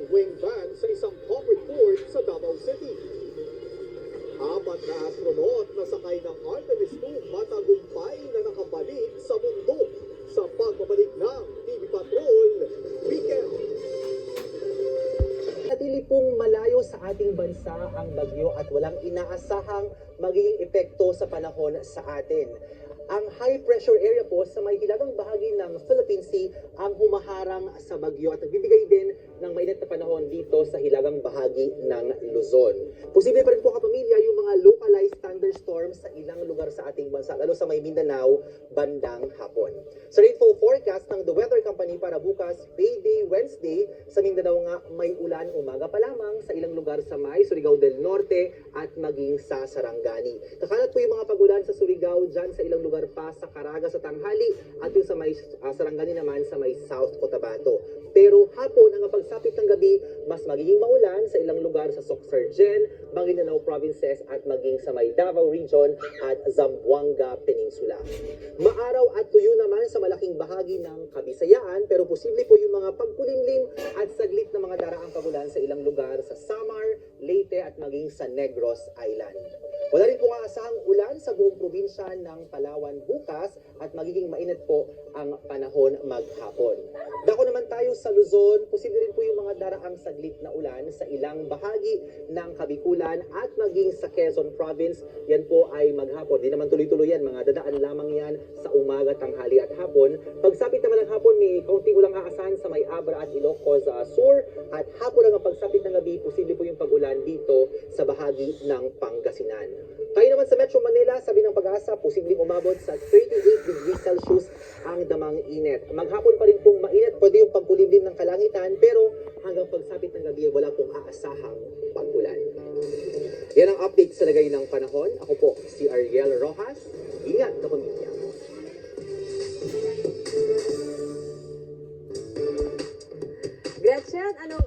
wing van sa isang corporate port sa Davao City. Apat na astronaut na sakay ng Artemis 2 matagumpay na nakabalik sa mundo sa pagbabalik ng TV Patrol Weekend. Natili pong malayo sa ating bansa ang bagyo at walang inaasahang magiging epekto sa panahon sa atin. Ang high pressure area po sa may hilagang bahagi ng Philippine Sea ang humaharang sa bagyo at nagbibigay din ng mainit na panahon dito sa hilagang bahagi ng Luzon. Posible pa rin po kapamilya yung mga localized thunderstorms sa ilang lugar sa ating bansa, lalo sa may Mindanao bandang hapon. Sa rainfall forecast ng The Weather Company para bukas, payday Wednesday, sa Mindanao nga may ulan umaga pa lamang sa ilang lugar sa may Surigao del Norte at maging sa Sarangani. Kakalat po yung mga pagulan sa Surigao dyan sa ilang lugar pa sa Caraga sa tanghali at yung sa may Sarangani naman sa may South Cotabato. Pero hapon ang pagsapit ng gabi, mas magiging maulan sa ilang lugar sa Soccergen, Maguindanao provinces at maging sa may Davao Region at Zamboanga Peninsula. Maaraw at tuyo naman sa malaking bahagi ng Kabisayaan, pero posible po yung mga pagkulimlim at saglit na mga daraang pagulan sa ilang lugar sa Samar, Leyte at maging sa Negros Island. Wala rin pong aasahang ulan sa buong probinsya ng Palawan bukas at magiging mainit po ang panahon maghapon. Dako naman tayo sa Luzon, posible rin po yung mga daraang saglit na ulan sa ilang bahagi ng Kabikulan at maging sa Quezon Province. Yan po ay maghapon. Di naman tuloy-tuloy yan, mga dadaan lamang yan sa umaga, tanghali at hapon. Pagsapit naman ng hapon, may kaunting ulang aasahan sa may Abra at Ilocos Sur at hapon ang pagsapit ng gabi, posible po yung pag-ulan dito sa bahagi ng Pangasinan. Tayo naman sa Metro Manila, sabi ng Pag-asa, posibleng umabot sa 38 degrees Celsius ang damang init. Maghapon pa rin pong mainit, pwede yung pagkulimlim ng kalangitan, pero hanggang pagsapit ng gabi, wala pong aasahang pag-ulan. Yan ang update sa lagay ng panahon. Ako po si Ariel Rojas. Ingat na pamilya. Gretchen, anong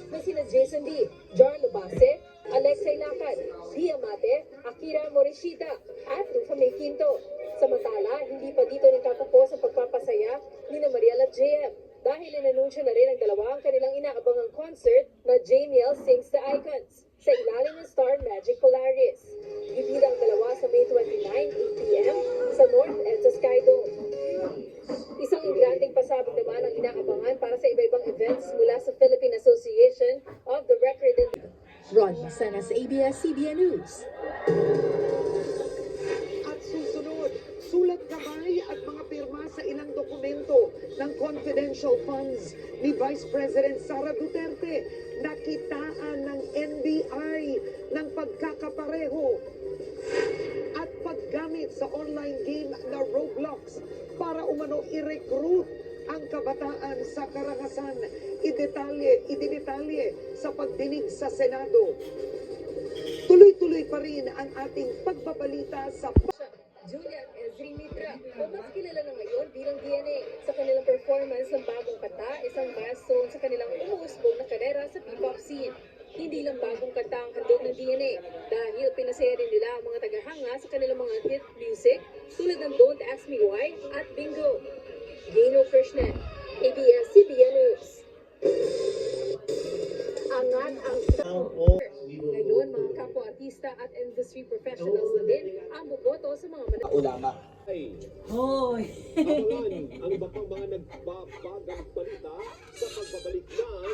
may sina Jason D, Jar Lubase, Alexei Lakad, Dia Mate, Akira Morishita, at Lufa May Quinto. Samantala, hindi pa dito nagtatapos ang pagpapasaya ni na Mariela JM dahil inanunsyo na rin ang dalawang kanilang inaabangang concert na JML Sings the Icons sa ilalim ng Star Magic Polaris. Ibida ang dalawa sa May 29, 8 p.m. sa North EDSA Sky Dome. Isang ingranding pasabog naman ang inaabangan para sa iba-ibang events mula sa Philippine Association of the Record and Ron Masana sa ABS-CBN News. At susunod, sulat kamay at mga pirma sa ilang dokumento ng confidential funds ni Vice President Sara Duterte na kitaan ng NBI ng pagkakapareho at paggamit sa online game na Roblox para umano i-recruit ang kabataan sa karangasan. Idinetalye sa pagdinig sa Senado. Tuloy-tuloy pa rin ang ating pagbabalita sa Julian Ezri Mitra, o mas kilala na ngayon bilang DNA sa kanilang performance ng bagong kanta, isang milestone sa kanilang umuusbong na karera sa P-pop scene. Hindi lang bagong kanta ang handog ng DNA dahil pinasaya rin nila ang mga tagahanga sa kanilang mga hit music tulad ng Don't Ask Me Why at Bingo. Gino Krishnan, ABS-CBN News. Angat ang ngayon, mga kapwa-artista at industry professionals na din ang buboto sa mga Ulama. Hoy! Abangan ang iba pang mga nagbabagang balita sa pagbabalik ng